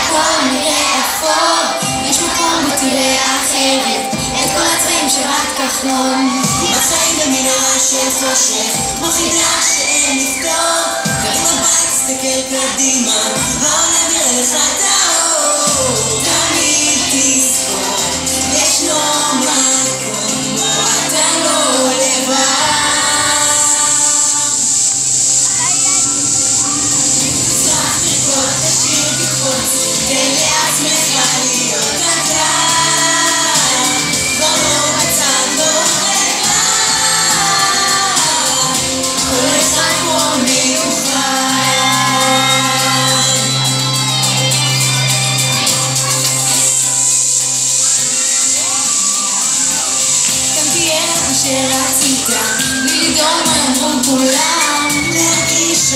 הכל נראה אפור, יש מקום בו תראה אחרת את כל הצבעים שרק כחלון. בחיים במנהרה של חושך, כמו חידה שאין לפתור, תרים מבט, תסתכל קדימה, העולם יראה לך את האור. תמיד תזכור, ישנו מקום, אתה לא לבד. צריך תרקוד, תשאיר, תקפוץ, תן לעצמך להיות אתה. שרצית, בלי לדאוג מה יאמרו כולם, להרגיש